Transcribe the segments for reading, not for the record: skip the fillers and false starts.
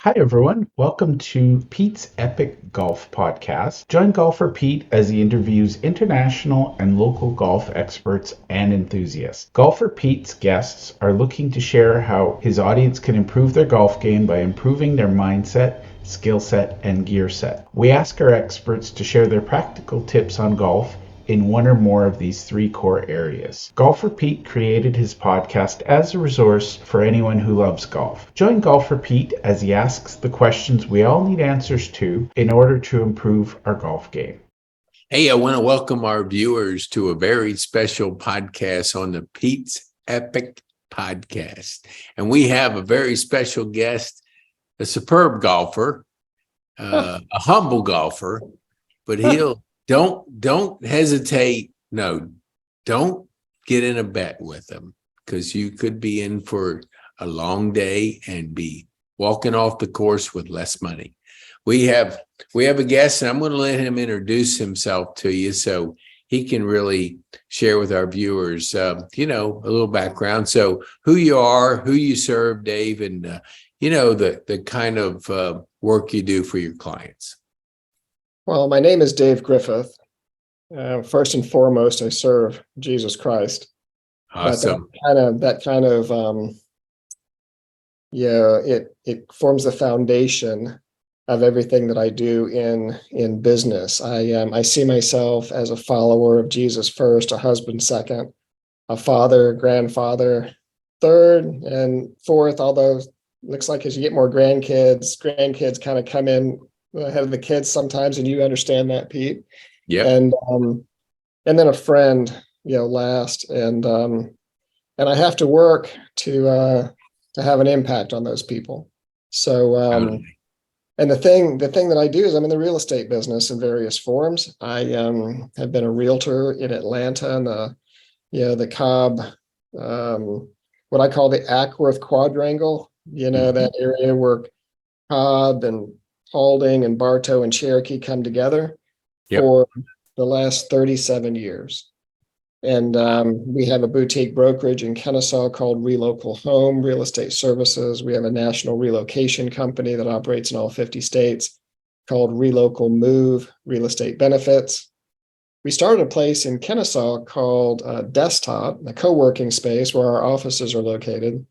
Hi, everyone. Welcome to Pete's Epic Golf Podcast. Join golfer Pete as he interviews international and local golf experts and enthusiasts. Golfer Pete's guests are looking to share how his audience can improve their golf game by improving their mindset, skill set, and gear set. We ask our experts to share their practical tips on golf in one or more of these three core areas. Golfer Pete created his podcast as a resource for anyone who loves golf. Join Golfer Pete as he asks the questions we all need answers to in order to improve our golf game. Hey, I want to welcome our viewers to a very special podcast on the Pete's Epic Podcast. And we have a very special guest, a superb golfer, a humble golfer, but don't hesitate. No, don't get in a bet with him because you could be in for a long day and be walking off the course with less money. We have a guest, and I'm going to let him introduce himself to you so he can really share with our viewers, a little background. So who you are, who you serve, Dave, and, the kind of work you do for your clients. Well, my name is Dave Griffith. First and foremost, I serve Jesus Christ. Awesome. It forms the foundation of everything that I do in business. I see myself as a follower of Jesus first, a husband second, a father, grandfather third, and fourth. Although it looks like as you get more grandkids kind of come in ahead of the kids sometimes, and you understand that, Pete. Yeah. And then a friend, last, and I have to work to have an impact on those people. So, and the thing that I do is I'm in the real estate business in various forms. I have been a realtor in Atlanta and the Cobb, what I call the Ackworth Quadrangle. That area where Cobb and Paulding and Bartow and Cherokee come together for the last 37 years. And we have a boutique brokerage in Kennesaw called Relocal Home Real Estate Services. We have a national relocation company that operates in all 50 states called Relocal Move Real Estate Benefits. We started a place in Kennesaw called Desktop, a co-working space where our offices are located,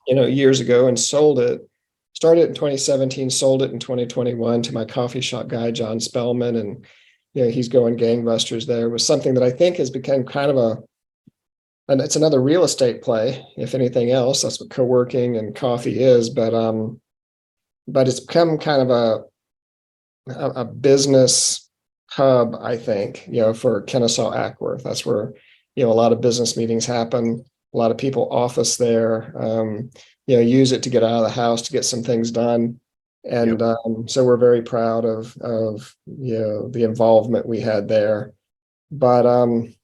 years ago, and sold it. Started in 2017, sold it in 2021 to my coffee shop guy, John Spellman, and he's going gangbusters there. It was something that I think has become kind of and it's another real estate play, if anything else. That's what co-working and coffee is, but it's become kind of a business hub, I think, for Kennesaw Ackworth. That's where a lot of business meetings happen. A lot of people office there. Use it to get out of the house to get some things done. And so we're very proud of the involvement we had there. But and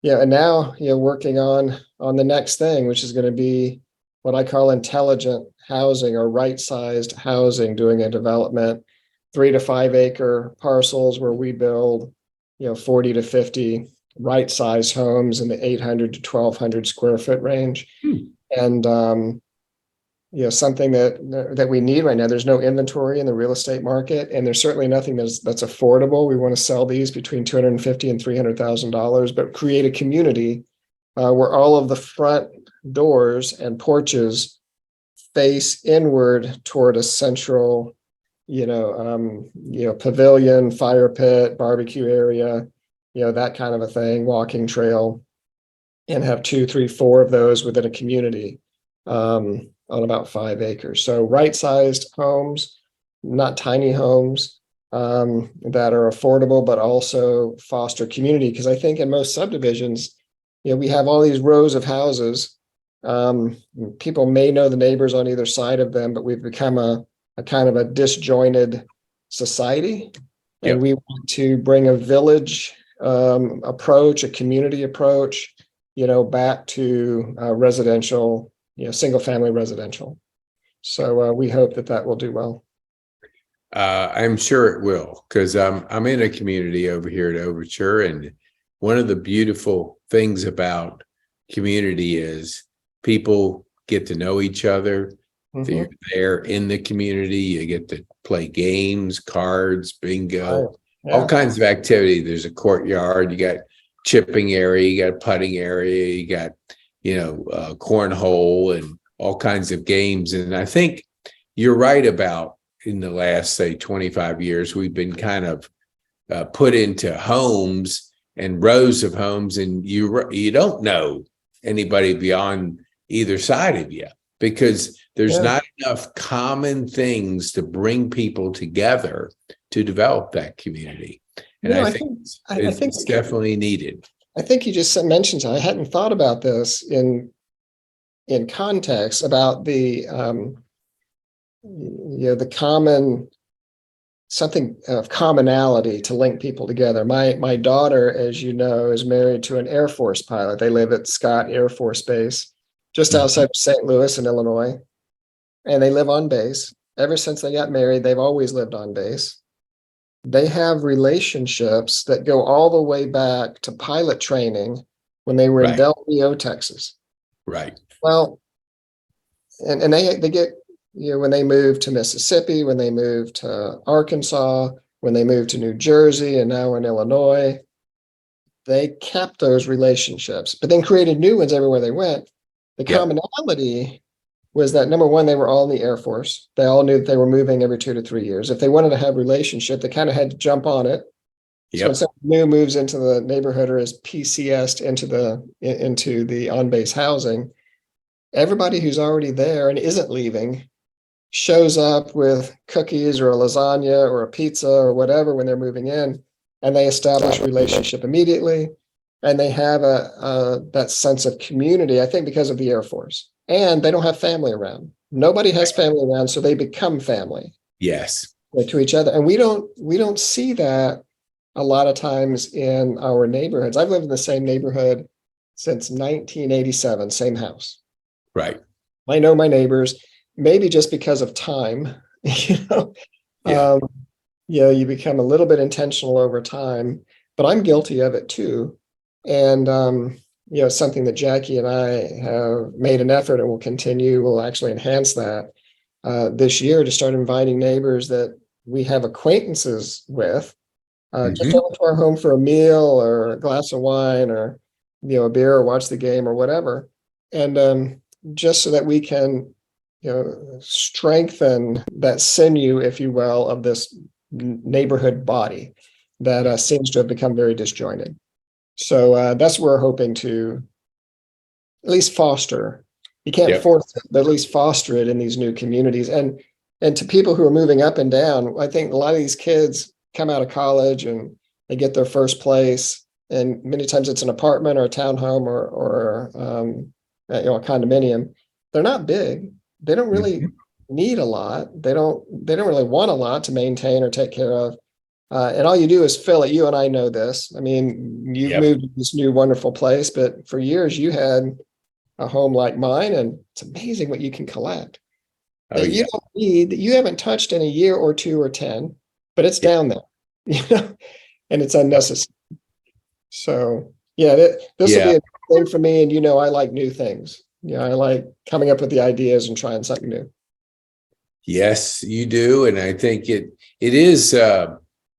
now working on the next thing, which is going to be what I call intelligent housing or right-sized housing, doing a development, 3 to 5 acre parcels where we build 40 to 50 right-sized homes in the 800 to 1,200 square foot range. And something that we need right now. There's no inventory in the real estate market, and there's certainly nothing that's affordable. We want to sell these between $250,000 and $300,000, but create a community where all of the front doors and porches face inward toward a central, pavilion, fire pit, barbecue area, that kind of a thing, walking trail, and have 2, 3, 4 of those within a community. On about 5 acres. So right-sized homes, not tiny homes, that are affordable, but also foster community. Because I think in most subdivisions, we have all these rows of houses. People may know the neighbors on either side of them, but we've become a kind of a disjointed society. And we want to bring a village approach, a community approach, back to residential, single family residential. So we hope that will do well. I'm sure it will, because I'm in a community over here at Overture, and one of the beautiful things about community is people get to know each other. You're there in the community. You get to play games, cards, bingo, Right. Yeah. all kinds of activity. There's a courtyard. You got chipping area. You got a putting area. You got, cornhole and all kinds of games. And I think you're right about in the last, say, 25 years, we've been kind of put into homes and rows of homes, and you don't know anybody beyond either side of you because there's not enough common things to bring people together to develop that community. And I think it's definitely needed. I think you just mentioned, I hadn't thought about this in context about the common, something of commonality to link people together. My daughter, as you know, is married to an Air Force pilot. They live at Scott Air Force Base, just outside of St. Louis in Illinois. And they live on base. Ever since they got married, they've always lived on base. They have relationships that go all the way back to pilot training when they were in Del Rio, Texas. Right. Well, and they get, when they moved to Mississippi, when they moved to Arkansas, when they moved to New Jersey, and now in Illinois, they kept those relationships, but then created new ones everywhere they went. The commonality was that, number one, they were all in the Air Force. They all knew that they were moving every 2 to 3 years. If they wanted to have a relationship, they kind of had to jump on it. So when someone new moves into the neighborhood or is PCS'd into the on-base housing, everybody who's already there and isn't leaving shows up with cookies or a lasagna or a pizza or whatever when they're moving in, and they establish a relationship immediately, and they have that sense of community, I think, because of the Air Force. And they don't have family around. Nobody has family around, so they become family. Yes. To each other. And we don't see that a lot of times in our neighborhoods. I've lived in the same neighborhood since 1987, same house. Right. I know my neighbors, maybe just because of time, you become a little bit intentional over time, but I'm guilty of it too. And, it's something that Jackie and I have made an effort and will continue, will actually enhance that this year to start inviting neighbors that we have acquaintances with, just over to our home for a meal or a glass of wine or, a beer or watch the game or whatever. And just so that we can, strengthen that sinew, if you will, of this neighborhood body that seems to have become very disjointed. So that's what we're hoping to at least foster. You can't force it, but at least foster it in these new communities. And to people who are moving up and down, I think a lot of these kids come out of college and they get their first place. And many times it's an apartment or a townhome or a condominium. They're not big. They don't really need a lot. They don't really want a lot to maintain or take care of. And all you do is fill it. You and I know this. I mean, you've moved to this new wonderful place, but for years you had a home like mine, and it's amazing what you can collect. You don't need, that you haven't touched in a year or 2 or 10, but it's down there, and it's unnecessary. So this will be a thing for me. And I like new things. I like coming up with the ideas and trying something new. Yes, you do. And I think it is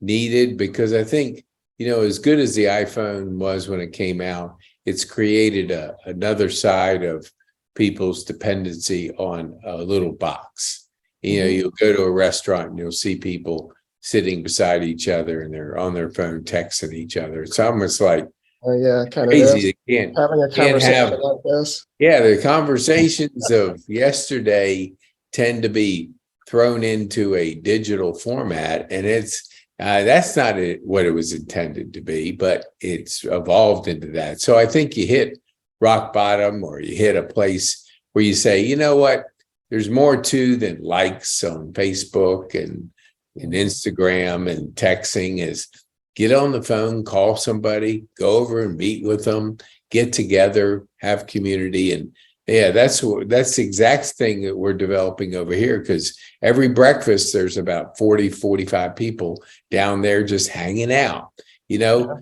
needed because I think, as good as the iPhone was when it came out, it's created another side of people's dependency on a little box. You'll go to a restaurant and you'll see people sitting beside each other and they're on their phone texting each other. It's almost like kind crazy. of having a conversation like this. Yeah, the conversations of yesterday tend to be thrown into a digital format, and it's that's not what it was intended to be, but it's evolved into that. So I think you hit rock bottom, or you hit a place where you say, you know what, there's more to than likes on Facebook and Instagram and texting. Is get on the phone, call somebody, go over and meet with them, get together, have community. And that's the exact thing that we're developing over here, because every breakfast there's about 40, 45 people down there just hanging out.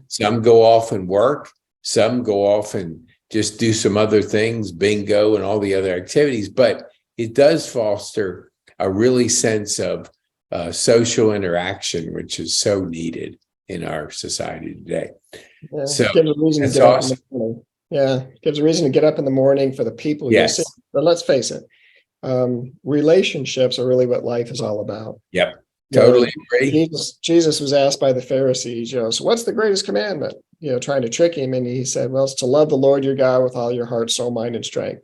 Some go off and work, some go off and just do some other things, bingo and all the other activities, but it does foster a really sense of social interaction, which is so needed in our society today. Yeah, So gives a reason to that's get up in awesome. the morning. Yeah, gives a reason to get up in the morning for the people you see. Yes. But let's face it, relationships are really what life is all about. Yep. You know, Totally agree. Jesus was asked by the Pharisees, so what's the greatest commandment? Trying to trick him. And he said, well, it's to love the Lord your God with all your heart, soul, mind, and strength.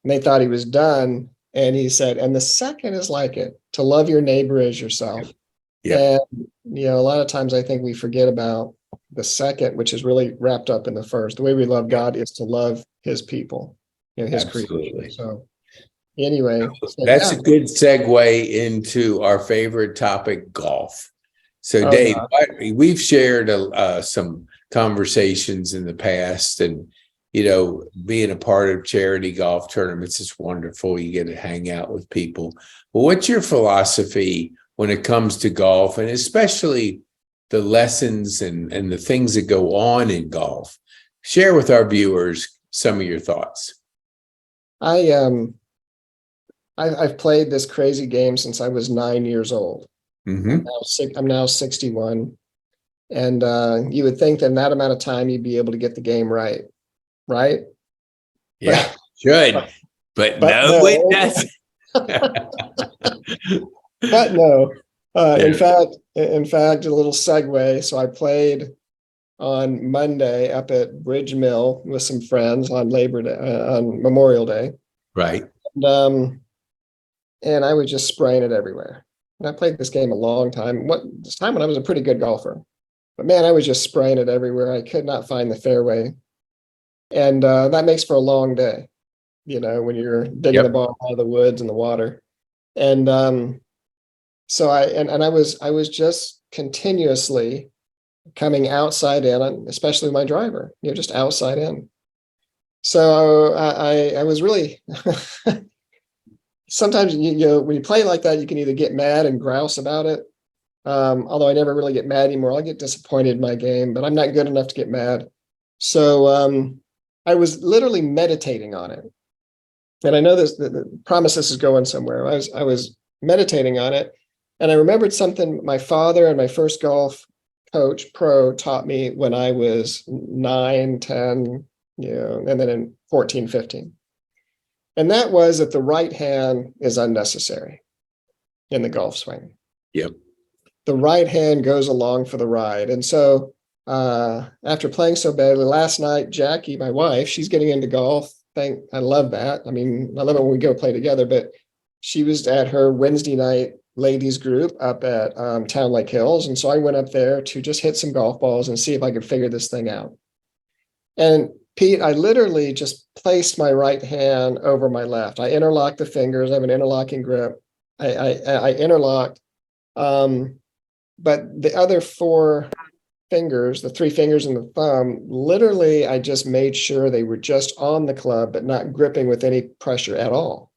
And they thought he was done. And he said, and the second is like it, to love your neighbor as yourself. Yep. And, a lot of times I think we forget about the second, which is really wrapped up in the first. The way we love God is to love his people, his Absolutely. creation. So anyway, that's a good segue into our favorite topic, golf. So Dave, we've shared some conversations in the past, and being a part of charity golf tournaments is wonderful. You get to hang out with people. But what's your philosophy when it comes to golf, and especially the lessons and the things that go on in golf? Share with our viewers some of your thoughts. I've played this crazy game since I was 9 years old. Mm-hmm. I'm now 61. And you would think that in that amount of time, you'd be able to get the game right? Yeah, should. But no, it doesn't. But no. Yeah. In fact, a little segue. So I played on Monday up at Bridge Mill with some friends on on Memorial Day. Right. And I was just spraying it everywhere. And I played this game a long time. This time when I was a pretty good golfer. But man, I was just spraying it everywhere. I could not find the fairway. And that makes for a long day, when you're digging the ball out of the woods and the water. And so I was just continuously coming outside in, especially my driver, just outside in. So I was really sometimes when you play like that, you can either get mad and grouse about it. Although I never really get mad anymore. I get disappointed in my game, but I'm not good enough to get mad. So I was literally meditating on it. And I know the promise this is going somewhere. I was meditating on it. And I remembered something my father and my first golf coach, pro, taught me when I was 9, 10, and then in 14, 15. And that was that the right hand is unnecessary in the golf swing. Yep. The right hand goes along for the ride. And so after playing so badly last night, Jackie, my wife, she's getting into golf. I love that. I mean, I love it when we go play together, but she was at her Wednesday night ladies group up at Town Lake Hills. And so I went up there to just hit some golf balls and see if I could figure this thing out. And Pete, I literally just placed my right hand over my left. I interlocked the fingers. I have an interlocking grip. I interlocked. But the other 4 fingers, the 3 fingers and the thumb, literally, I just made sure they were just on the club, but not gripping with any pressure at all.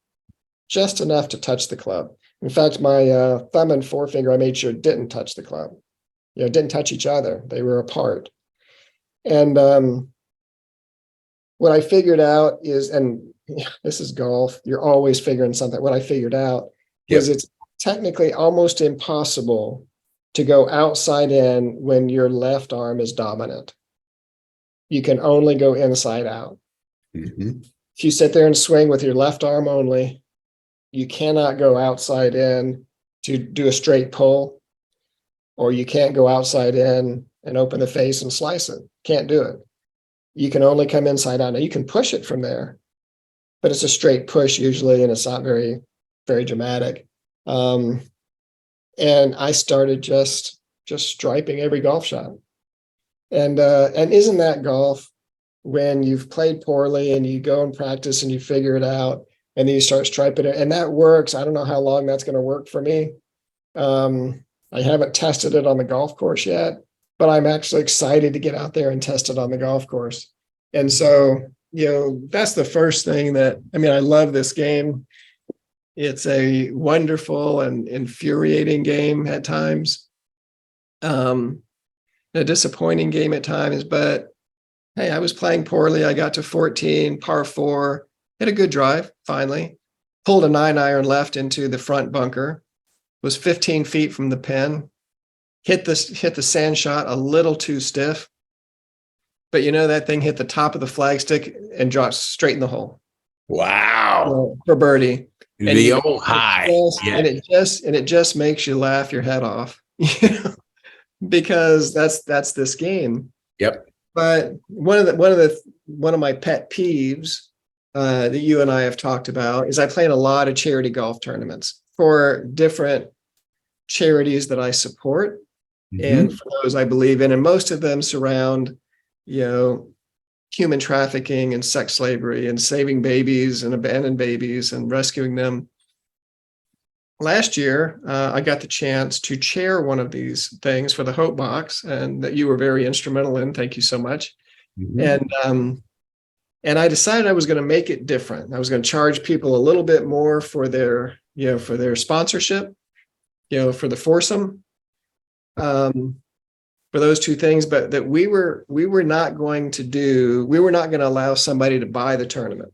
Just enough to touch the club. In fact, my thumb and forefinger, I made sure didn't touch the club. Didn't touch each other. They were apart. And what I figured out is, and this is golf, you're always figuring something. What I figured out is it's technically almost impossible to go outside in when your left arm is dominant. You can only go inside out. Mm-hmm. If you sit there and swing with your left arm only, you cannot go outside in to do a straight pull, or you can't go outside in and open the face and slice it. Can't do it. You can only come inside out. Now you can push it from there, but it's a straight push usually, and it's not very, very dramatic. And I started just striping every golf shot. And isn't that golf when you've played poorly and you go and practice and you figure it out and then you start striping it, and that works. I don't know how long that's going to work for me. I haven't tested it on the golf course yet, but I'm actually excited to get out there and test it on the golf course. And so, that's the first thing I love this game. It's a wonderful and infuriating game at times. A disappointing game at times, but hey, I was playing poorly. I got to 14, par 4, hit a good drive finally. pulled a 9-iron left into the front bunker, was 15 feet from the pin, hit the sand shot a little too stiff, but that thing hit the top of the flagstick and dropped straight in the hole. Wow. For birdie. The old high. And it just makes you laugh your head off, because that's this game. Yep. But one of my pet peeves that you and I have talked about is I play in a lot of charity golf tournaments for different charities that I support, and for those I believe in, and most of them surround, human trafficking and sex slavery and saving babies and abandoned babies and rescuing them. Last year, I got the chance to chair one of these things for the Hope Box, and that you were very instrumental in. Thank you so much. And I decided I was going to make it different. I was going to charge people a little bit more for their, for their sponsorship, for the foursome, for those two things. But that we were not going to allow somebody to buy the tournament.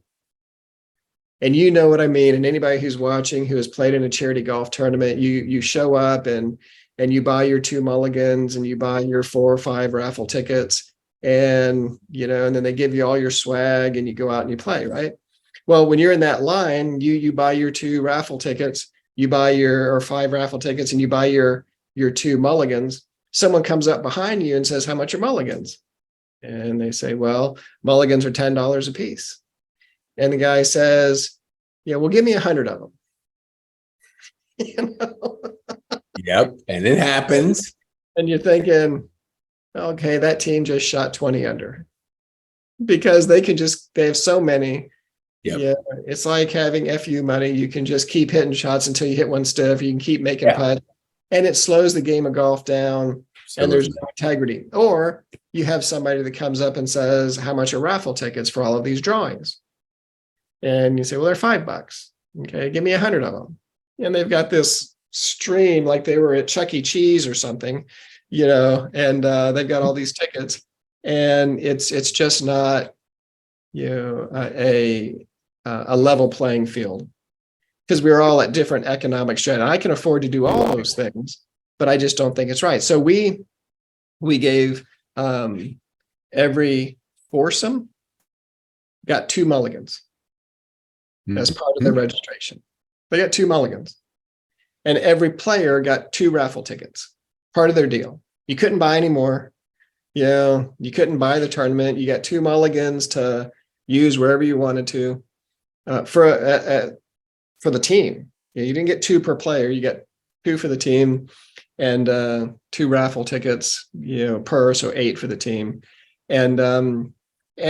And you know what I mean. And anybody who's watching who has played in a charity golf tournament, you show up and you buy your 2 mulligans and you buy your 4 or 5 raffle tickets, and and then they give you all your swag and you go out and you play, right? Well, when you're in that line, you buy your 2 raffle tickets, you buy your 5 raffle tickets, and you buy your 2 mulligans. Someone comes up behind you and says, "How much are mulligans?" And they say, "Well, mulligans are $10 a piece." And the guy says, "Yeah, well, give me 100 of them." Yep. And it happens. And you're thinking, okay, that team just shot 20 under, because they have so many. Yep. Yeah, it's like having FU money. You can just keep hitting shots until you hit one stiff. You can keep making putts, and it slows the game of golf down. And there's no integrity. Or you have somebody that comes up and says, "How much are raffle tickets for all of these drawings?" And you say, "Well, they're $5. Okay, give me 100 of them." And they've got this stream like they were at Chuck E. Cheese or something, and they've got all these tickets, and it's just not, a level playing field, because we're all at different economic strategy. I can afford to do all those things, but I just don't think it's right. So we gave every foursome got 2 mulligans as part of their registration. They got 2 mulligans, and every player got 2 raffle tickets, part of their deal. You couldn't buy any more. You couldn't buy the tournament. You got 2 mulligans to use wherever you wanted to, for the team. You didn't get 2 per player. You got 2 for the team, and 2 raffle tickets, per, so 8 for the team. And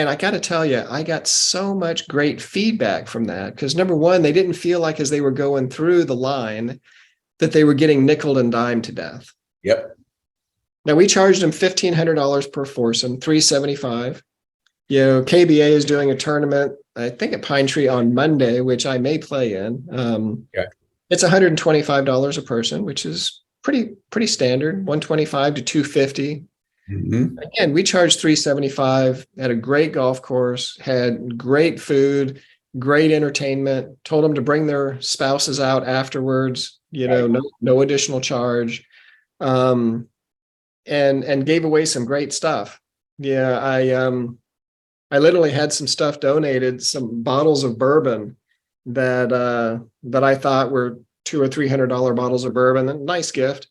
I got to tell you, I got so much great feedback from that, because number one, they didn't feel like as they were going through the line that they were getting nickeled and dimed to death. Yep. Now we charged them $1,500 per foursome, $375. KBA is doing a tournament, I think at Pine Tree on Monday, which I may play in. It's $125 a person, which is pretty standard, $125 to $250. Again, we charged $375 at a great golf course, had great food, great entertainment, told them to bring their spouses out afterwards, no additional charge, and gave away some great stuff. I literally had some stuff donated, some bottles of bourbon that I thought were $200 or $300 bottles of bourbon. A nice gift.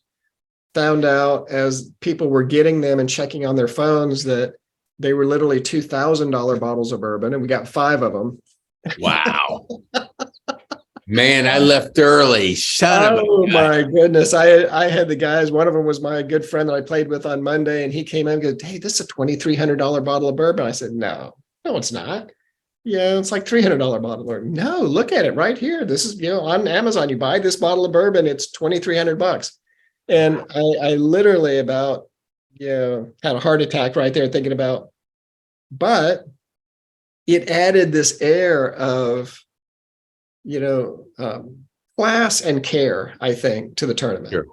Found out as people were getting them and checking on their phones that they were literally $2,000 bottles of bourbon, and we got 5 of them. Wow. Man, I left early. Oh my goodness. I had the guys, one of them was my good friend that I played with on Monday, and he came in and goes, "Hey, this is a $2,300 bottle of bourbon." I said, no, it's not. It's like $300 bottle of bourbon. No, look at it right here. This is, on Amazon, you buy this bottle of bourbon, it's $2,300. And I literally about, had a heart attack right there thinking about, but it added this air of, class and care, I think, to the tournament. Sure.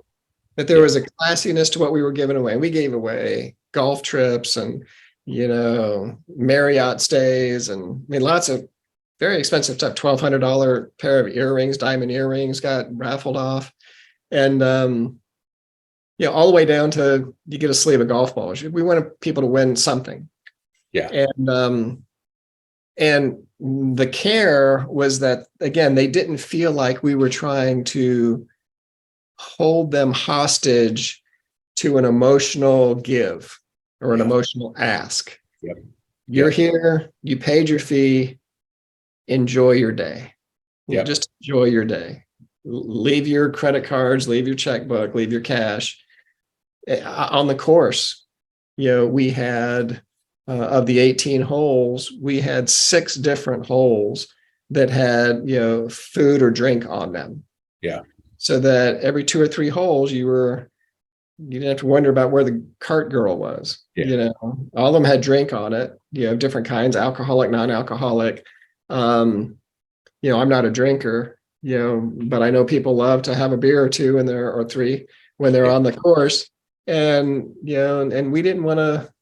That there was a classiness to what we were giving away. We gave away golf trips and, Marriott stays, and lots of very expensive stuff. $1,200 pair of earrings, diamond earrings, got raffled off, and all the way down to you get a sleeve of golf balls. We wanted people to win something. Yeah. And the care was that, again, they didn't feel like we were trying to hold them hostage to an emotional give or an emotional ask. Yep. You're here, you paid your fee, enjoy your day. Yep. Just enjoy your day. Leave your credit cards, leave your checkbook, leave your cash. On the course, we had, of the 18 holes, we had 6 different holes that had, food or drink on them. Yeah. So that every 2 or 3 holes, you didn't have to wonder about where the cart girl was. Yeah. All of them had drink on it, different kinds, alcoholic, non-alcoholic. I'm not a drinker, but I know people love to have a beer or 2 or 3 when they're on the course. And, and we didn't want to,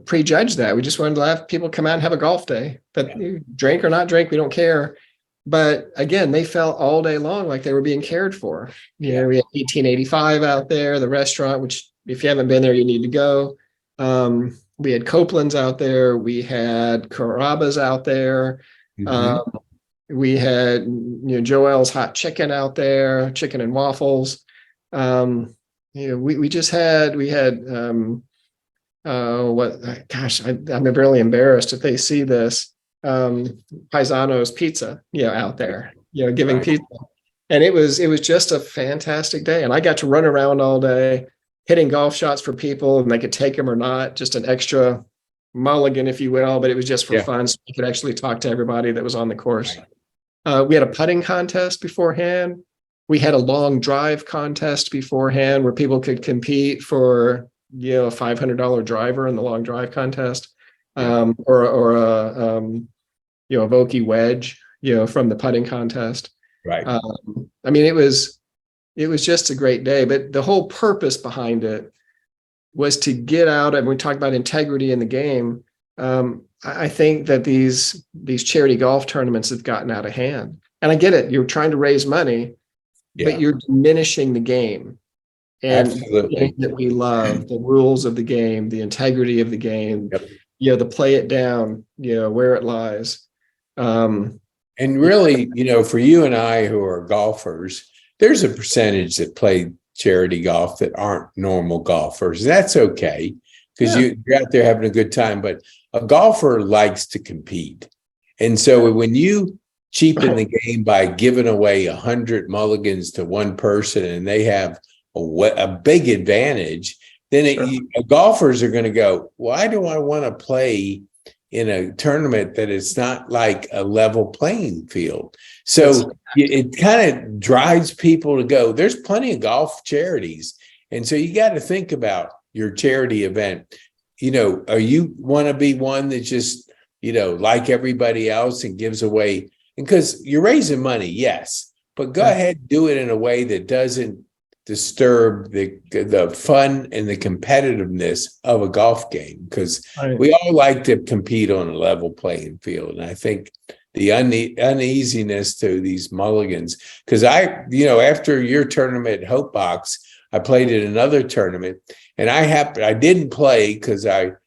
prejudge that. We just wanted to have people come out and have a golf day, but drink or not drink, we don't care. But again, they felt all day long like they were being cared for. We had 1885 out there, the restaurant, which if you haven't been there, you need to go. We had Copeland's out there. We had Carrabba's out there. Mm-hmm. We had, Joel's Hot Chicken out there, chicken and waffles. We had I'm really embarrassed if they see this. Paisano's Pizza, out there, giving pizza. And it was just a fantastic day. And I got to run around all day hitting golf shots for people, and they could take them or not, just an extra mulligan, if you will, but it was just for fun. So you could actually talk to everybody that was on the course. We had a putting contest beforehand. We had a long drive contest beforehand where people could compete for, a $500 driver in the long drive contest, or a Vokey wedge, from the putting contest. Right. It was just a great day, but the whole purpose behind it was to get out. And we talked about integrity in the game. I think that these charity golf tournaments have gotten out of hand, and I get it. You're trying to raise money, but you're diminishing the game. And absolutely, that we love the rules of the game, the integrity of the game, the play it down, where it lies. And really, for you and I who are golfers, there's a percentage that play charity golf that aren't normal golfers. That's okay, because you're out there having a good time. But a golfer likes to compete. And so when you cheapen the game by giving away 100 mulligans to one person and they have a big advantage, then golfers are going to go, why do I want to play in a tournament that it's not like a level playing field? So it kind of drives people to go, there's plenty of golf charities. And so you got to think about your charity event. Are you want to be one that just, like everybody else and gives away, because you're raising money, yes, but go ahead, do it in a way that doesn't disturb the fun and the competitiveness of a golf game, because we all like to compete on a level playing field. And I think the uneasiness to these mulligans, because after your tournament at Hope Box, I played in another tournament, and I didn't play because there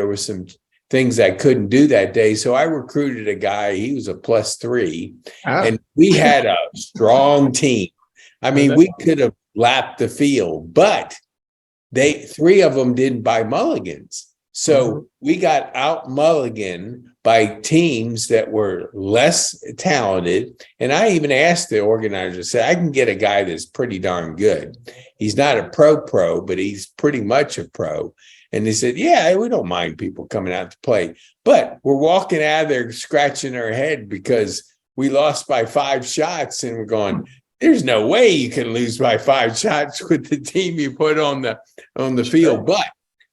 were some things I couldn't do that day. So I recruited a guy, he was a +3, and we had a strong team. We could have lapped the field, but 3 of them didn't buy mulligans. So we got out mulligan by teams that were less talented. And I even asked the organizer, I said, I can get a guy that's pretty darn good. He's not a pro, but he's pretty much a pro. And they said, yeah, we don't mind people coming out to play. But we're walking out of there scratching our head because we lost by 5 shots, and we're going, there's no way you can lose by 5 shots with the team you put on the field. But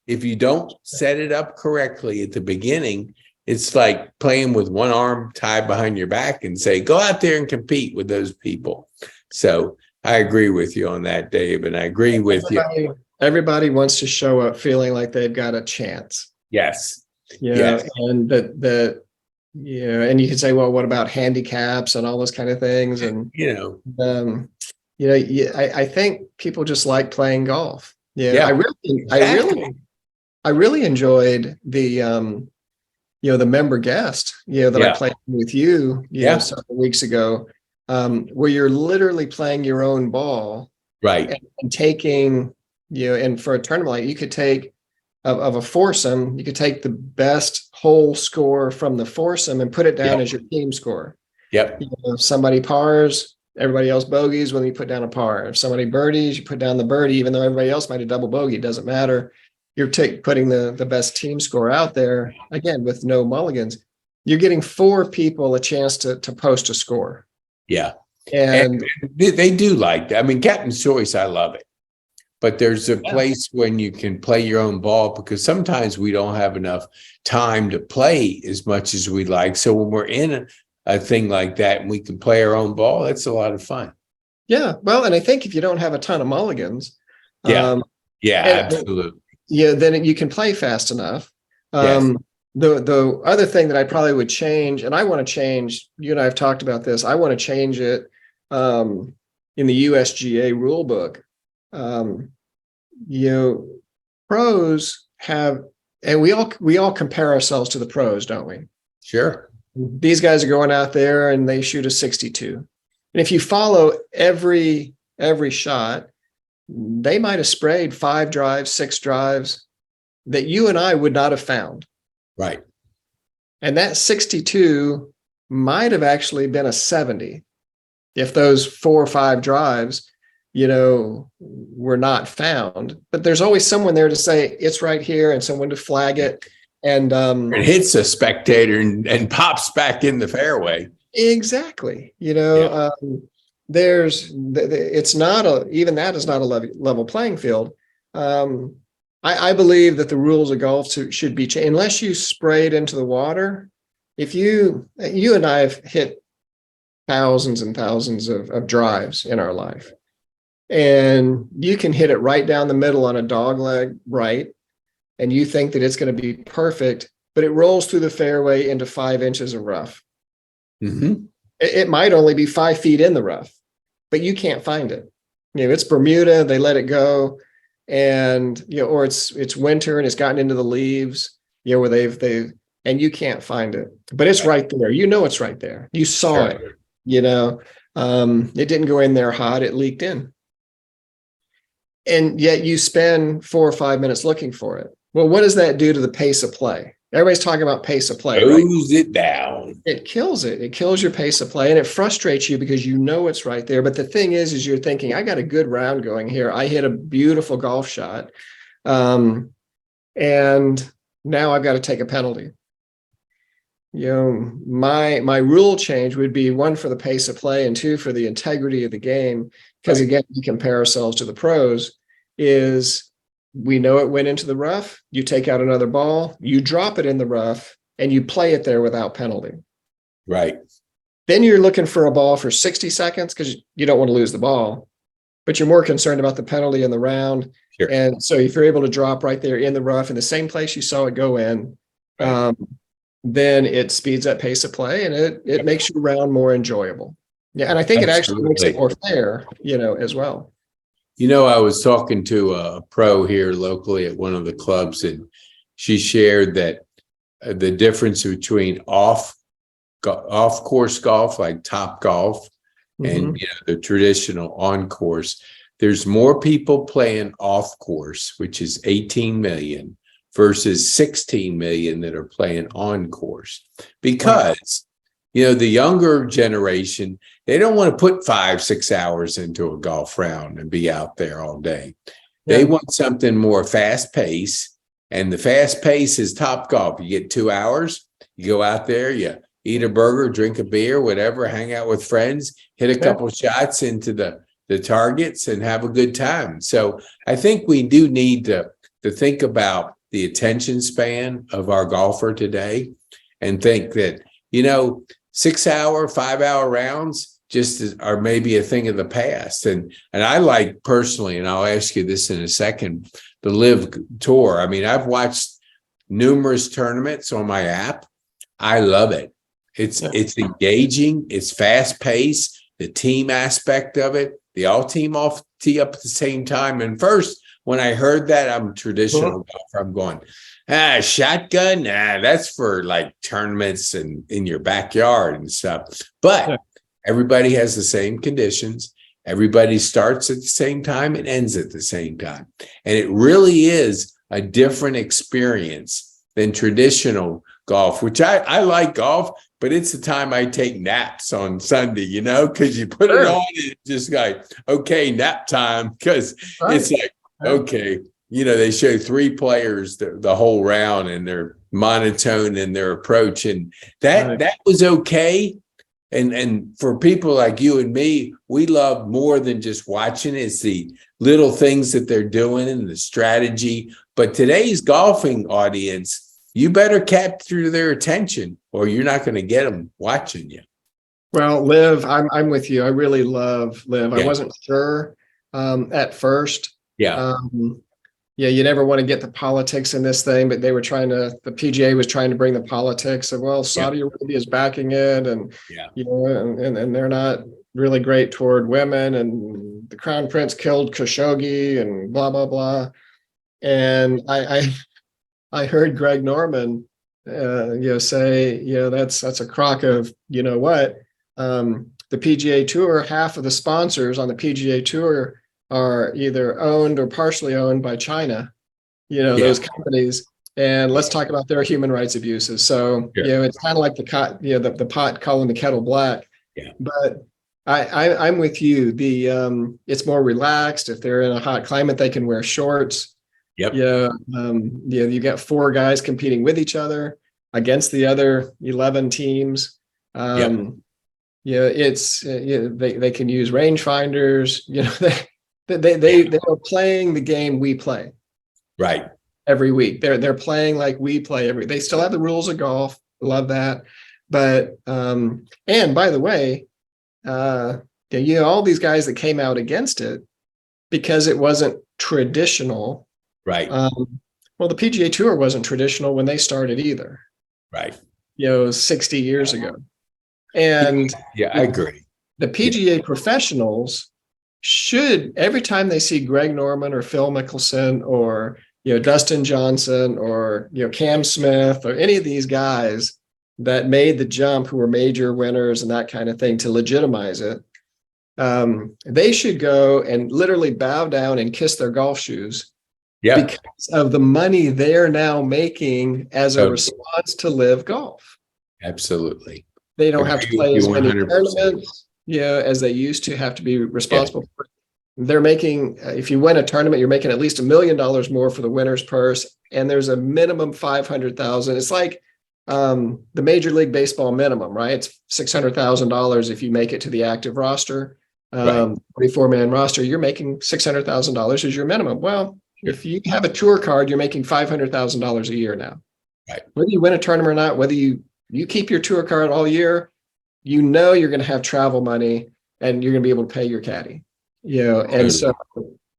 if you don't set it up correctly at the beginning, it's like playing with one arm tied behind your back and say, go out there and compete with those people. So I agree with you on that, Dave. And I agree with you. Everybody wants to show up feeling like they've got a chance. Yes. Yes. And that Yeah, and you could say, well, what about handicaps and all those kind of things? And um, I think people just like playing golf. Yeah, Yeah, exactly. I really enjoyed the member guest, that I Yeah, played with you, yeah, several weeks ago, where you're literally playing your own ball right. and taking, and for a tournament, like you could take of a foursome, you could take the best hole score from the foursome and put it down Yep, as your team score. yep, If somebody pars, everybody else bogeys when you put down a par. If somebody birdies, you put down the birdie, even though everybody else might have double bogey, it doesn't matter. You're putting the best team score out there, again, with no mulligans. You're getting four people a chance to post a score. yeah. And And they do like that. I mean, Captain's Choice, I love it. But there's a yeah, place when you can play your own ball, because sometimes we don't have enough time to play as much as we like. So when we're in a thing like that and we can play our own ball, that's a lot of fun. yeah. Well, and I think if you don't have a ton of mulligans, Yeah. um, Yeah, and absolutely. then you can play fast enough. Yes. The other thing that I probably would change, and I want to change, you and I have talked about this, I want to change it in the USGA rule book. Um, Pros have, and we all compare ourselves to the pros, don't we? Sure. These guys are going out there and they shoot a 62. And if you follow every shot, they might have sprayed 5 drives, 6 drives that you and I would not have found. Right. And that 62 might have actually been a 70 if those 4 or 5 drives, were not found. But there's always someone there to say it's right here and someone to flag it. And It hits a spectator and pops back in the fairway. exactly, Yeah. it's not even that is not a level playing field. I believe that the rules of golf should be changed unless you spray it into the water. If you and I have hit thousands and thousands of drives in our life, and you can hit it right down the middle on a dog leg right, and you think that it's going to be perfect, but it rolls through the fairway into 5 inches of rough. Mm-hmm. It might only be 5 feet in the rough, but you can't find it. It's Bermuda, they let it go. And, or it's winter and it's gotten into the leaves, where they've, and you can't find it, but it's right there. It's right there. You saw it, Sure. it didn't go in there hot, it leaked in. And yet you spend 4 or 5 minutes looking for it. Well, what does that do to the pace of play? Everybody's talking about pace of play, right? Goes it down. It kills it. It kills your pace of play and it frustrates you because it's right there. But the thing is you're thinking, I got a good round going here. I hit a beautiful golf shot. And now I've got to take a penalty. My rule change would be 1 for the pace of play and 2 for the integrity of the game. Because again, we compare ourselves to the pros is we know it went into the rough. You take out another ball, you drop it in the rough, and you play it there without penalty. Right. Then you're looking for a ball for 60 seconds because you don't want to lose the ball, but you're more concerned about the penalty in the round. Sure. And so if you're able to drop right there in the rough in the same place you saw it go in, Right. then it speeds up pace of play and it makes your round more enjoyable. Yeah. And I think it actually makes it more fair, as well. I was talking to a pro here locally at one of the clubs, and she shared that the difference between off-course golf, like Top Golf, and the traditional on-course, there's more people playing off-course, which is 18 million, versus 16 million that are playing on-course. Because, the younger generation, they don't want to put 5-6 hours into a golf round and be out there all day. They want something more fast pace, and the fast pace is Top Golf. You get 2 hours, you go out there, you eat a burger, drink a beer, whatever, hang out with friends, hit a couple shots into the targets and have a good time. So I think we do need to think about the attention span of our golfer today and think that, 6-hour, 5-hour rounds are maybe a thing of the past. And I like personally, and I'll ask you this in a second, the Live Tour. I mean, I've watched numerous tournaments on my app. I love it. It's engaging. It's fast paced. The team aspect of it. They all team off tee up at the same time. And first, when I heard that, I'm a traditional golfer. I'm going, shotgun. That's for like tournaments and in your backyard and stuff. But everybody has the same conditions. Everybody starts at the same time and ends at the same time. And it really is a different experience than traditional golf, which I like golf, but it's the time I take naps on Sunday, because you put it on and it's just like, okay, nap time, because it's like, okay, they show three players the whole round and they're monotone in their approach. And that was okay. And for people like you and me, we love more than just watching. It's the little things that they're doing and the strategy. But today's golfing audience, you better capture their attention or you're not going to get them watching you. Well, Liv, I'm with you. I really love Liv. I wasn't sure at first. You never want to get the politics in this thing, but the PGA was trying to bring the politics of, well, Saudi Arabia is backing it, and and they're not really great toward women, and the Crown Prince killed Khashoggi, and blah blah blah. And I heard Greg Norman, say, that's a crock of, what, the PGA Tour. Half of the sponsors on the PGA Tour are either owned or partially owned by China, those companies. And let's talk about their human rights abuses. So, it's kind of like the pot calling the kettle black. Yeah. But I'm with you. It's more relaxed. If they're in a hot climate, they can wear shorts. Yep. You got four guys competing with each other against the other 11 teams. They can use rangefinders. They are playing the game we play. Right. Every week. They're playing like we play they still have the rules of golf. Love that. But and by the way, all these guys that came out against it because it wasn't traditional. Right. Well, the PGA Tour wasn't traditional when they started either. Right. 60 years ago. And I agree. The PGA professionals should, every time they see Greg Norman or Phil Mickelson or Dustin Johnson or Cam Smith or any of these guys that made the jump, who were major winners and that kind of thing, to legitimize it, they should go and literally bow down and kiss their golf shoes because of the money they're now making as a response to Live Golf. Absolutely. They don't have to play as many tournaments as they used to, have to be responsible for. They're making, if you win a tournament, you're making at least $1 million more for the winner's purse, and there's a minimum $500,000. It's like the Major League Baseball minimum, right? It's $600,000 if you make it to the active roster, 44-man roster. You're making $600,000 as your minimum. Well, if you have a tour card, you're making $500,000 a year now. Right. Whether you win a tournament or not, whether you keep your tour card all year, you're going to have travel money and you're going to be able to pay your caddy, and so,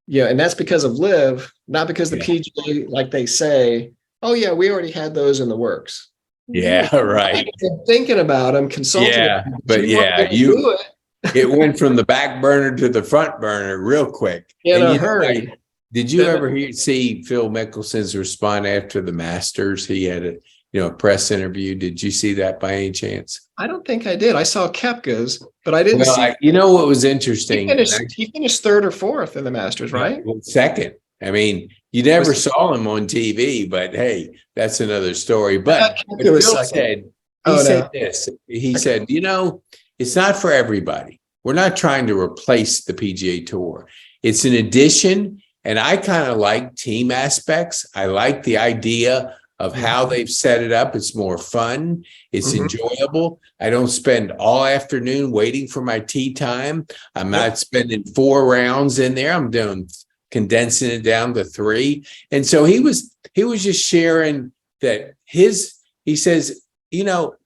and that's because of Live, not because the PGA, like they say, oh yeah, we already had those in the works. Yeah. Right. Thinking about them, consulting. Yeah. But it went from the back burner to the front burner real quick. In a hurry. Did you ever see Phil Mickelson's response after the Masters? He had a press interview. Did you see that by any chance? I don't think I did. I saw Koepka's, but I didn't see. What was interesting? He finished third or fourth in the Masters, right? Well, second. I mean, you never saw him on TV, but hey, that's another story. But Phil said this. He said, it's not for everybody. We're not trying to replace the PGA Tour. It's an addition. And I kind of like team aspects. I like the idea of how they've set it up. It's more fun. It's enjoyable. I don't spend all afternoon waiting for my tee time. I'm not spending 4 rounds in there. I'm condensing it down to 3. And so he was just sharing that he says,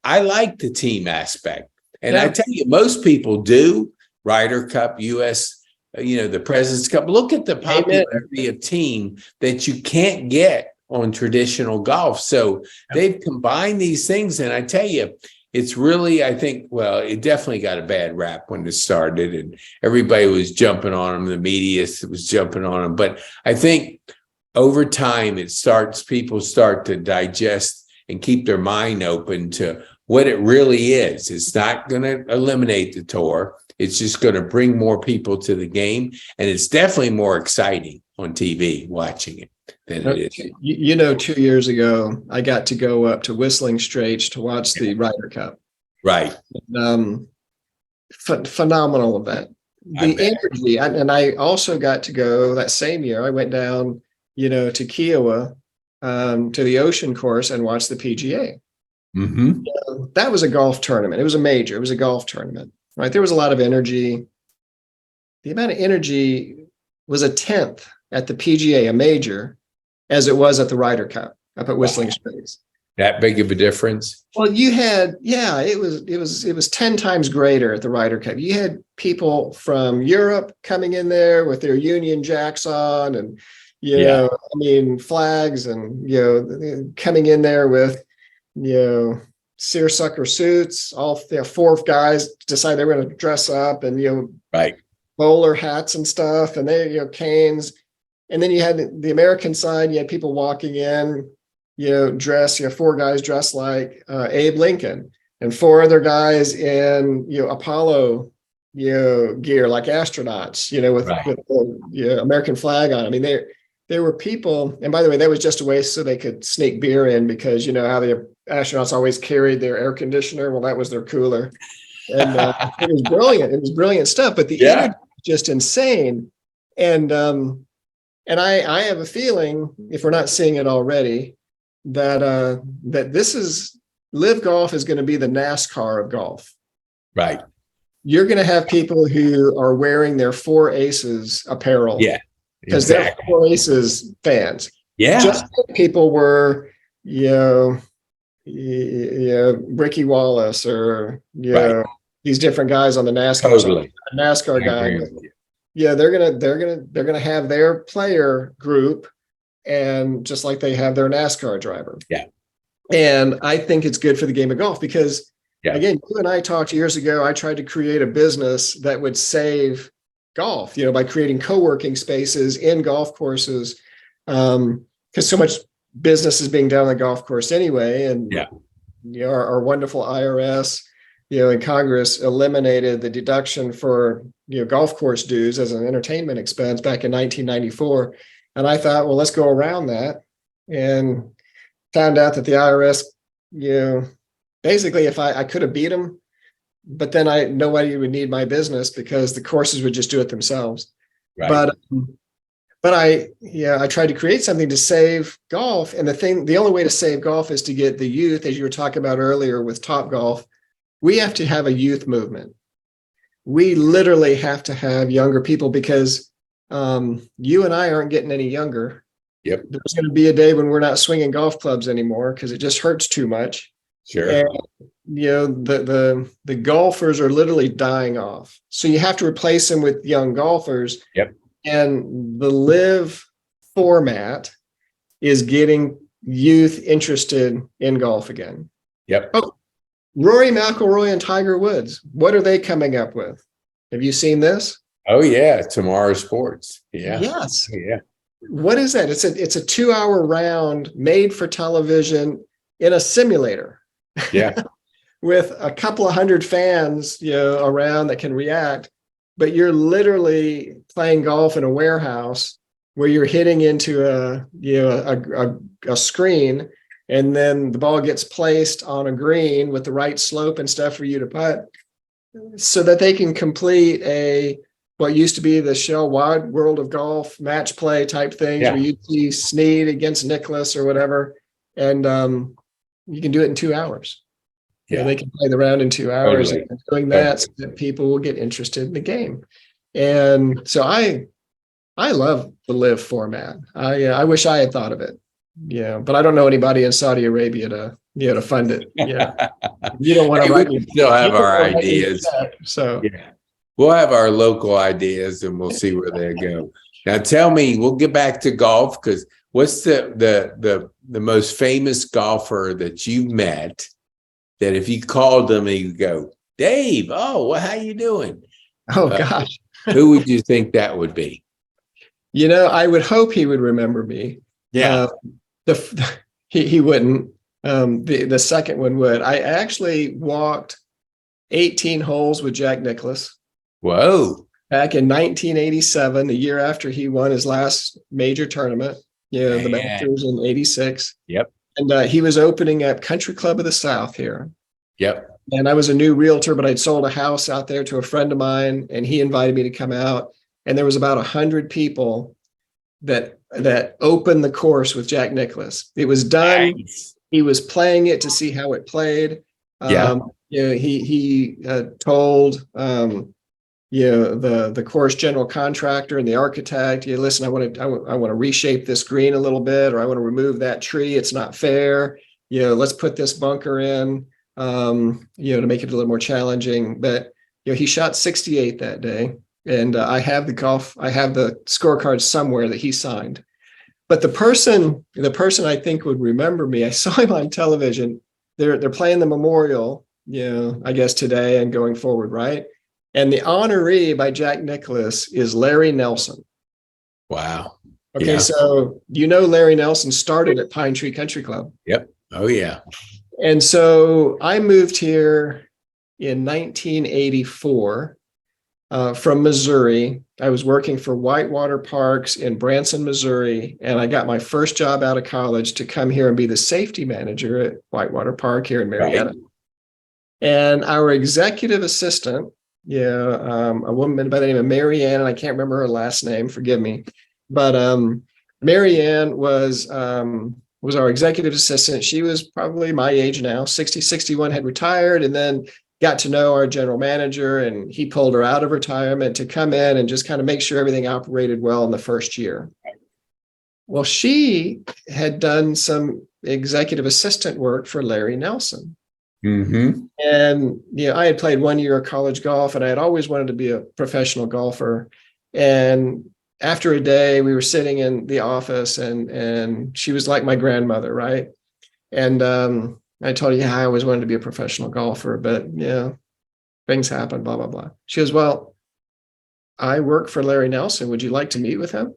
I like the team aspect. And I tell you, most people do. Ryder Cup, US, the President's Cup. Look at the popularity of team that you can't get on traditional golf. So they've combined these things. And I tell you, it's really, I think, well, it definitely got a bad rap when it started, and everybody was jumping on them. The media was jumping on them. But I think over time, people start to digest and keep their mind open to what it really is. It's not going to eliminate the tour. It's just going to bring more people to the game. And it's definitely more exciting on TV watching it than it is. 2 years ago, I got to go up to Whistling Straits to watch the Ryder Cup. Right. Phenomenal event. The energy. And I also got to go that same year. I went down, to Kiowa, to the Ocean Course and watch the PGA. Mm-hmm. That was a golf tournament. It was a major. It was a golf tournament, right? There was a lot of energy. The amount of energy was a tenth at the PGA, a major, as it was at the Ryder Cup up at Whistling Straits. That big of a difference? Well, it was 10 times greater at the Ryder Cup. You had people from Europe coming in there with their Union Jacks on and, flags and, coming in there with, seersucker suits. All 4 guys decide they were going to dress up and, right, bowler hats and stuff. And they, canes. And then you had the American side, you had people walking in, dressed, 4 guys dressed like Abe Lincoln and 4 other guys in, Apollo, gear like astronauts, with the American flag on. I mean, there were people, and by the way, that was just a way so they could sneak beer in because, how the astronauts always carried their air conditioner. Well, that was their cooler. And it was brilliant. It was brilliant stuff, but the energy was just insane. And I have a feeling, if we're not seeing it already, that this is Live Golf is going to be the NASCAR of golf. Right. You're going to have people who are wearing their 4 Aces apparel. Yeah. Because they're 4 Aces fans. Yeah. Just like people were, Ricky Wallace or these different guys on the NASCAR side, NASCAR guy. Yeah, they're gonna have their player group, and just like they have their NASCAR driver. Yeah. And I think it's good for the game of golf because again, you and I talked years ago. I tried to create a business that would save golf, by creating co-working spaces in golf courses, because so much business is being done on the golf course anyway. And our wonderful IRS, in Congress eliminated the deduction for golf course dues as an entertainment expense back in 1994. And I thought, well, let's go around that, and found out that the IRS, basically, if I could have beat them. But then nobody would need my business because the courses would just do it themselves. Right. But I tried to create something to save golf. And the only way to save golf is to get the youth, as you were talking about earlier with Topgolf. We have to have a youth movement. We literally have to have younger people because you and I aren't getting any younger. Yep. There's going to be a day when we're not swinging golf clubs anymore because it just hurts too much. Sure. And, the golfers are literally dying off. So you have to replace them with young golfers. Yep. And the Live format is getting youth interested in golf again. Yep. Oh, Rory McIlroy and Tiger Woods. What are they coming up with? Have you seen this? Oh yeah, Tomorrow Sports. Yeah. Yes. Yeah. What is that? It's a 2-hour round made for television in a simulator. Yeah. With a couple of hundred fans, around that can react, but you're literally playing golf in a warehouse where you're hitting into a screen, and then the ball gets placed on a green with the right slope and stuff for you to putt, so that they can complete what used to be the Shell Wide World of Golf match play type things where you see Snead against Nicklaus or whatever, and you can do it in 2 hours. Yeah, they can play the round in 2 hours, and doing that so that people will get interested in the game. And so I love the Live format. I wish I had thought of it. Yeah, but I don't know anybody in Saudi Arabia to fund it. Yeah, you don't want to. We still have our ideas, so we'll have our local ideas, and we'll see where they go. Now, tell me, we'll get back to golf because what's the most famous golfer that you've met that if you called him, he'd go, Dave, oh, well, how you doing? Oh, gosh. Who would you think that would be? I would hope he would remember me. Yeah. He wouldn't. The second one would. I actually walked 18 holes with Jack Nicklaus. Whoa. Back in 1987, the year after he won his last major tournament, the Masters in 86. Yep. And he was opening at Country Club of the South here. Yep. And I was a new realtor, but I'd sold a house out there to a friend of mine, and he invited me to come out. And there was about 100 people that opened the course with Jack Nicklaus. It was done. Nice. He was playing it to see how it played. He told the course general contractor and the architect, listen, I want to reshape this green a little bit, or I want to remove that tree. It's not fair. Let's put this bunker in, to make it a little more challenging. But he shot 68 that day, and I have the scorecard somewhere that he signed. But the person I think would remember me, I saw him on television. They're playing the memorial, I guess today and going forward, right? And the honoree by Jack Nicklaus is Larry Nelson. Wow. Okay, yeah. So Larry Nelson started at Pine Tree Country Club. Yep. Oh, yeah. And so I moved here in 1984 from Missouri. I was working for Whitewater Parks in Branson, Missouri, and I got my first job out of college to come here and be the safety manager at Whitewater Park here in Marietta. Right. And our executive assistant, a woman by the name of Mary Ann, and I can't remember her last name, forgive me, but Mary Ann was our executive assistant. She was probably my age now, 60, 61, had retired, and then got to know our general manager, and he pulled her out of retirement to come in and just kind of make sure everything operated well in the first year. Well, she had done some executive assistant work for Larry Nelson. Mm-hmm. And, I had played 1 year of college golf, and I had always wanted to be a professional golfer. And after a day, we were sitting in the office, and she was like my grandmother, right? And I told her, I always wanted to be a professional golfer, but things happen, blah, blah, blah. She goes, well, I work for Larry Nelson. Would you like to meet with him?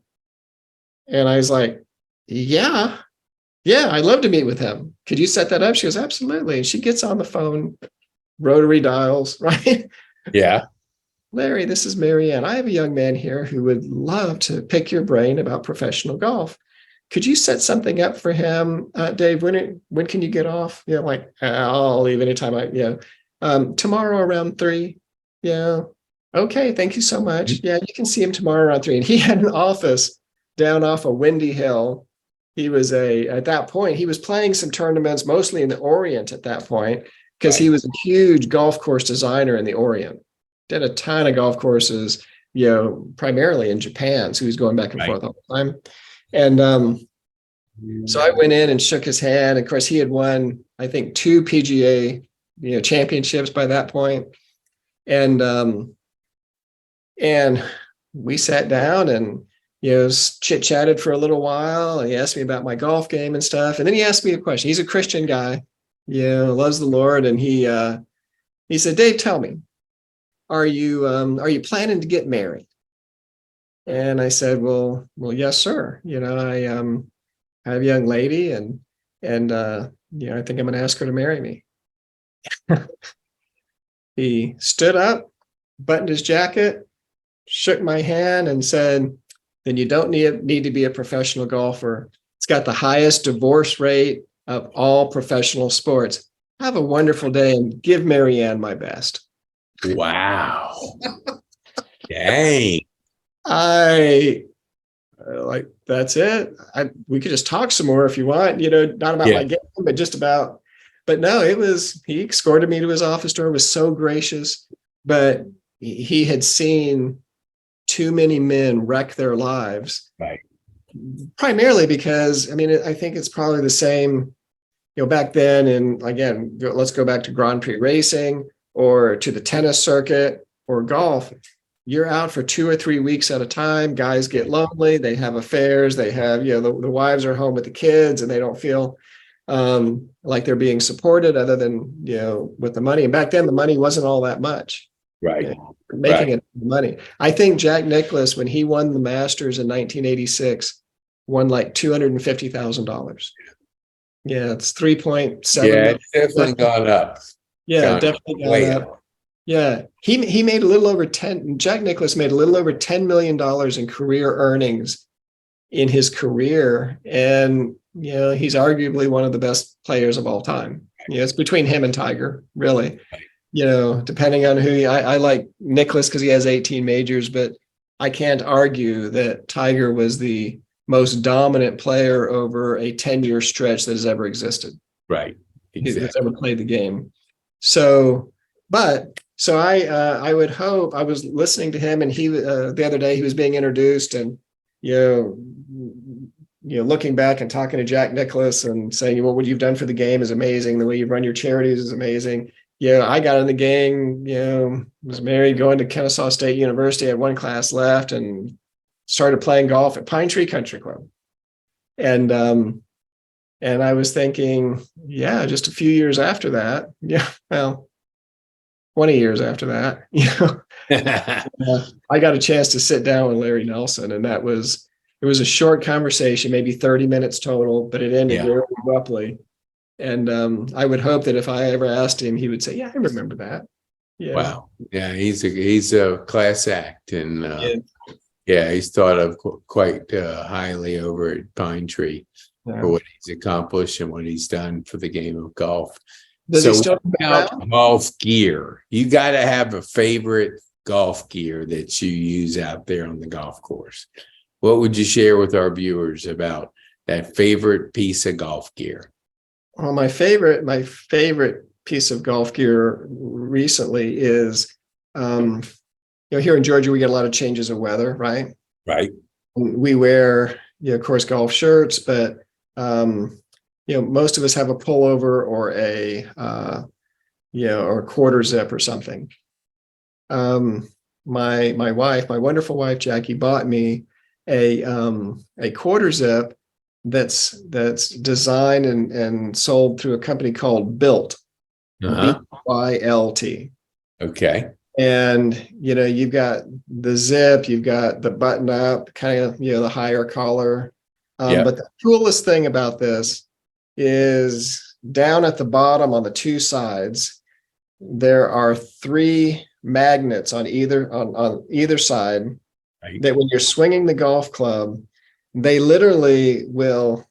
And I was like, yeah, I'd love to meet with him. Could you set that up? She goes, absolutely. And she gets on the phone, rotary dials, right? Yeah. Larry, this is Mary Ann. I have a young man here who would love to pick your brain about professional golf. Could you set something up for him, Dave? When can you get off? I'll leave anytime. Tomorrow around 3. Yeah. Okay. Thank you so much. Yeah, you can see him tomorrow around 3. And he had an office down off of Windy Hill. He was at that point, he was playing some tournaments, mostly in the Orient at that point, because he was a huge golf course designer in the Orient. Did a ton of golf courses, primarily in Japan. So he was going back and forth all the time. And so I went in and shook his hand. Of course, he had won, I think, 2 PGA, championships by that point. And we sat down and, chit-chatted for a little while. He asked me about my golf game and stuff. And then he asked me a question. He's a Christian guy, loves the Lord. And he said, Dave, tell me, are you planning to get married? And I said, well, yes, sir. I have a young lady, and I think I'm going to ask her to marry me. He stood up, buttoned his jacket, shook my hand, and said, then you don't need to be a professional golfer. It's got the highest divorce rate of all professional sports. Have a wonderful day, and give Mary Ann my best. Wow. Dang. That's it. We could just talk some more if you want, not about my game, but just about, but no, he escorted me to his office door, was so gracious, but he had seen too many men wreck their lives. Right. Primarily because, I think it's probably the same, back then. And again, let's go back to Grand Prix racing or to the tennis circuit or golf. You're out for 2 or 3 weeks at a time. Guys get lonely. They have affairs. They have, the wives are home with the kids, and they don't feel like they're being supported other than, with the money. And back then the money wasn't all that much. Right. Making it money. I think Jack Nicklaus, when he won the Masters in 1986, won like $250,000. Yeah, it's 3.7 Yeah, million. it's definitely gone up. Yeah, definitely gone up. Yeah, he made a little over 10. Jack Nicklaus made a little over $10 million in career earnings in his career, and he's arguably one of the best players of all time. It's between him and Tiger, really. Depending on who I like Nicklaus because he has 18 majors, but I can't argue that Tiger was the most dominant player over a 10-year stretch that has ever existed. Right. Exactly. That's ever played the game. So I would hope. I was listening to him, and he the other day he was being introduced, and looking back and talking to Jack Nicklaus and saying, well, what you've done for the game is amazing. The way you run your charities is amazing. I got in the game, was married, going to Kennesaw State University, had one class left, and started playing golf at Pine Tree Country Club. And I was thinking, just a few years after that, 20 years after that, I got a chance to sit down with Larry Nelson, and it was a short conversation, maybe 30 minutes total, but it ended very abruptly. And I would hope that if I ever asked him, he would say, "Yeah, I remember that." Yeah. Wow. Yeah, he's a class act, and he's thought of quite highly over at Pine Tree for what he's accomplished and what he's done for the game of golf. Does he still about golf gear? You got to have a favorite golf gear that you use out there on the golf course. What would you share with our viewers about that favorite piece of golf gear? Well, my favorite piece of golf gear recently is, here in Georgia, we get a lot of changes of weather, right? Right. We wear, of course, golf shirts, but, most of us have a pullover or or a quarter zip or something. My wonderful wife, Jackie, bought me a quarter zip that's designed and sold through a company called Built, BYLT. Okay. And you've got the zip, you've got the button up, kind of the higher collar. But the coolest thing about this is down at the bottom on the two sides, there are 3 magnets on either side. Right. That when you're swinging the golf club, they literally will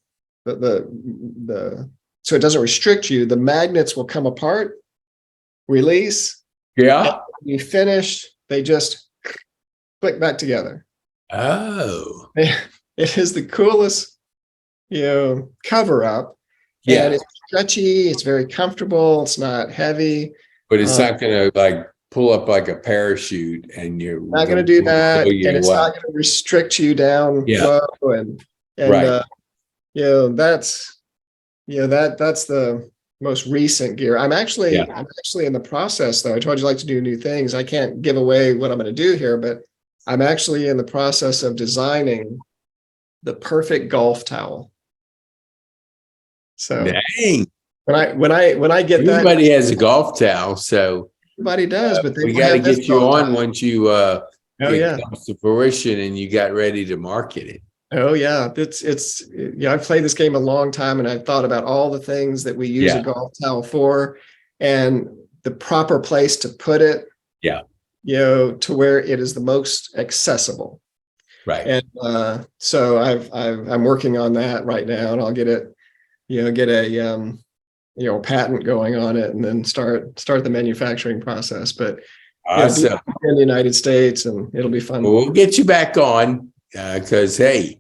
so it doesn't restrict you. The magnets will come apart, release. Yeah. And when you finish, they just click back together. Oh. It is the coolest, cover up. Yeah. And it's stretchy. It's very comfortable. It's not heavy. But it's not going to pull up like a parachute, and you're not going to do that, and it's not going to restrict you down low, and right. That's the most recent gear. I'm actually in the process, though. I told you I like to do new things. I can't give away what I'm going to do here, but I'm actually in the process of designing the perfect golf towel. So dang. when I get that, everybody has a golf towel, so everybody does, but we got to get you on once you it comes to fruition and you got ready to market it. Oh yeah, I've played this game a long time, and I've thought about all the things that we use a golf towel for, and the proper place to put it. Yeah, to where it is the most accessible. Right. And so I'm working on that right now, and I'll get it, get a patent going on it, and then start the manufacturing process. But awesome. In the United States, and it'll be fun. Well, we'll get you back on because hey,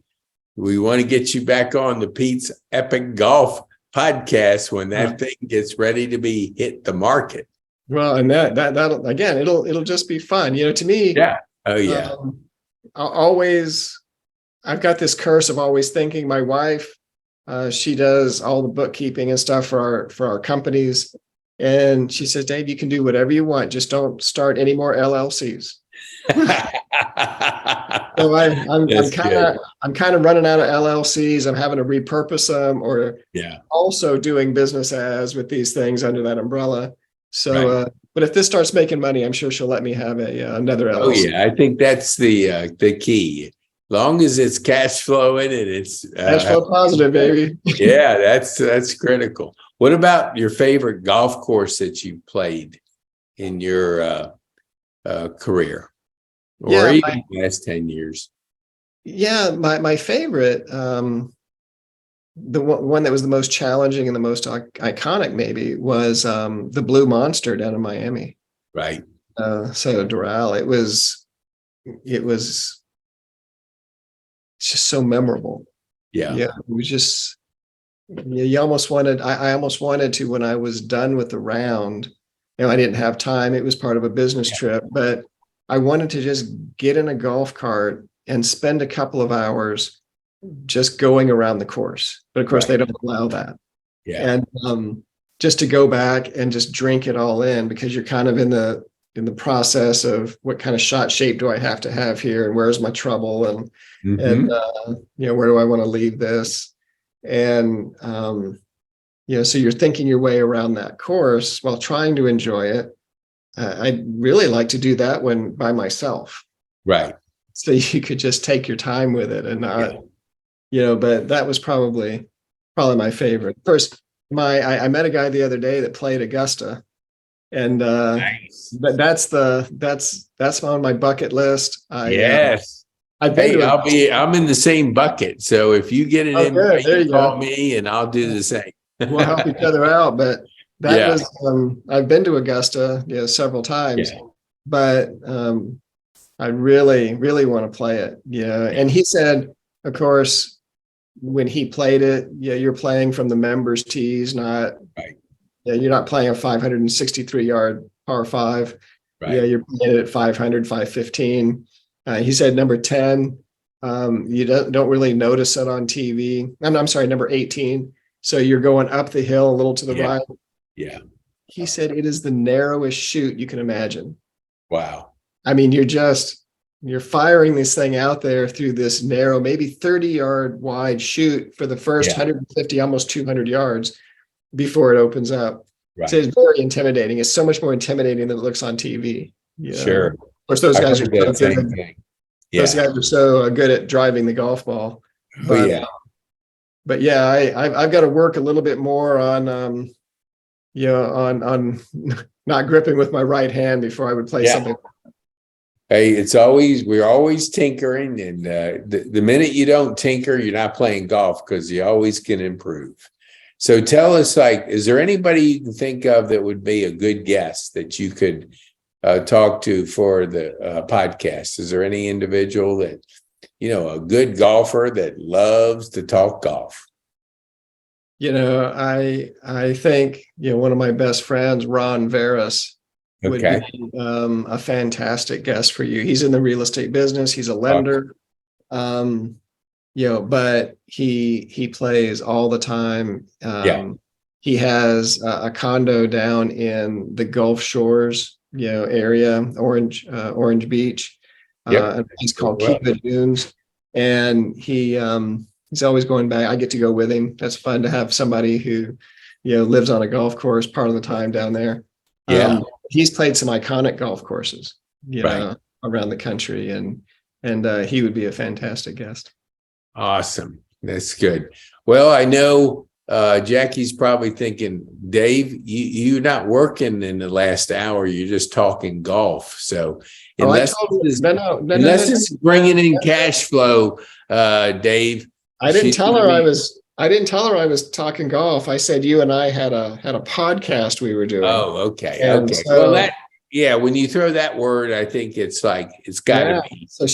we want to get you back on the Pete's Epic Golf podcast when that thing gets ready to be hit the market. Well, and that'll again, it'll just be fun. To me. Yeah. Oh yeah. I've got this curse of always thinking. My wife, she does all the bookkeeping and stuff for our companies. And she says, Dave, you can do whatever you want. Just don't start any more LLCs. So That's good. I'm kind of running out of LLCs. I'm having to repurpose them, or Yeah. also doing business as with these things under that umbrella. So, Right. but if this starts making money, I'm sure she'll let me have another Oh LLC. yeah, I think that's the key. Long as it's cash flowing and it's Cash flow positive, baby. yeah, that's critical. What about your favorite golf course that you played in your career, or Yeah, even the last 10 years? my favorite, the one that was the most challenging and the most iconic, maybe, was the Blue Monster down in Miami. Right. So Doral, it was just so memorable. Yeah. Yeah, it was just, you almost wanted, I almost wanted to, when I was done with the round, I didn't have time. It was part of a business trip, but I wanted to just get in a golf cart and spend a couple of hours just going around the course. But of course, Right. they don't allow that. Yeah. And just to go back and just drink it all in, because you're kind of in the process of what kind of shot shape do I have to have here, and where's my trouble, and where do I want to leave this, and so you're thinking your way around that course while trying to enjoy it. I'd really like to do that when by myself, Right. so you could just take your time with it and not, but that was probably my favorite. First, I met a guy the other day that played Augusta, and Nice. that's on my bucket list. Yes. I've been Hey, I'm in the same bucket. So if you get an invite, there you you call go. me and I'll do the same. We'll help each other out. But that Yeah. was, I've been to Augusta, several times, Yeah. but I really, really want to play it. Yeah. And he said, of course, when he played it, you're playing from the members' tees, not, Right. You're not playing a 563-yard par five. Right. Yeah, you're playing it at 500, 515. He said number 10, you don't really notice it on TV. I'm sorry, number 18. So you're going up the hill a little to the right. Yeah. He said it is the narrowest shoot you can imagine. Wow. I mean, you're firing this thing out there through this narrow, maybe 30-yard wide shoot for the first 150, almost 200 yards before it opens up. Right. So it's very intimidating. It's so much more intimidating than it looks on TV. Yeah. Sure. Of course, those guys are so good. Thing. Yeah. Those guys are so good at driving the golf ball. But, but yeah, I've got to work a little bit more on on not gripping with my right hand before I would play something. Hey, we're always tinkering, and the minute you don't tinker, you're not playing golf, because you always can improve. So tell us, is there anybody you can think of that would be a good guest that you could talk to for the podcast? Is there any individual that, a good golfer that loves to talk golf? I think, one of my best friends, Ron Veras, would be a fantastic guest for you. He's in the real estate business. He's a lender. But he plays all the time. He has a condo down in the Gulf Shores, area, Orange Beach, a place called Kiva Dunes, and he's always going back. I get to go with him. That's fun to have somebody who, lives on a golf course part of the time down there. He's played some iconic golf courses, around the country, and he would be a fantastic guest. Awesome. That's good. Well, I know Jackie's probably thinking, Dave, you're not working in the last hour. You're just talking golf. So unless it's bringing in cash flow, Dave. I didn't tell her I was talking golf. I said you and I had a podcast we were doing. Oh, okay. And okay. So, well, when you throw that word, I think it's got to be. So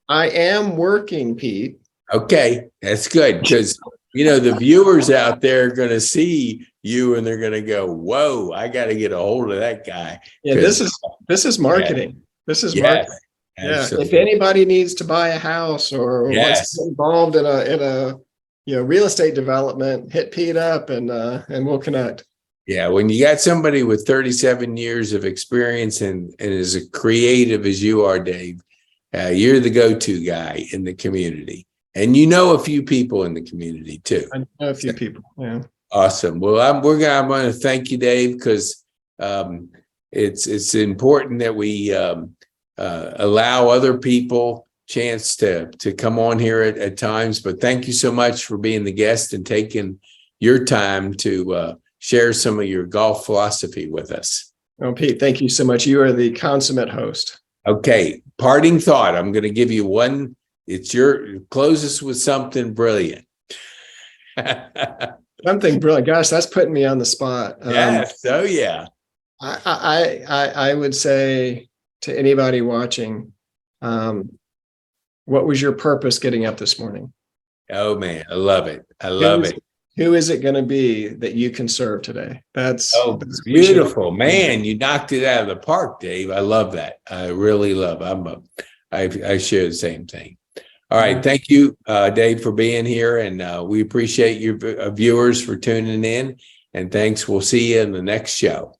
I am working, Pete. Okay, that's good, because the viewers out there are going to see you and they're going to go, "Whoa, I got to get a hold of that guy." Yeah, this is marketing. This is marketing. Yeah, if anybody needs to buy a house or wants to get involved in a real estate development, hit Pete up and we'll connect. Yeah, when you got somebody with 37 years of experience and as creative as you are, Dave, you're the go-to guy in the community. And you know a few people in the community too. I know a few people. Yeah. Awesome. Well, I'm going to thank you, Dave, because it's important that we allow other people chance to come on here at times. But thank you so much for being the guest and taking your time to share some of your golf philosophy with us. Oh, Pete, thank you so much. You are the consummate host. Okay. Parting thought. I'm going to give you one. Close us with something brilliant. Something brilliant. Gosh, that's putting me on the spot. Yes. Oh, yeah. I would say to anybody watching, what was your purpose getting up this morning? Oh, man. I love it. I love it. Who is it going to be that you can serve today? That's beautiful, man. You knocked it out of the park, Dave. I love that. I really love. I share the same thing. All right. Thank you, Dave, for being here. And we appreciate your viewers for tuning in. And thanks. We'll see you in the next show.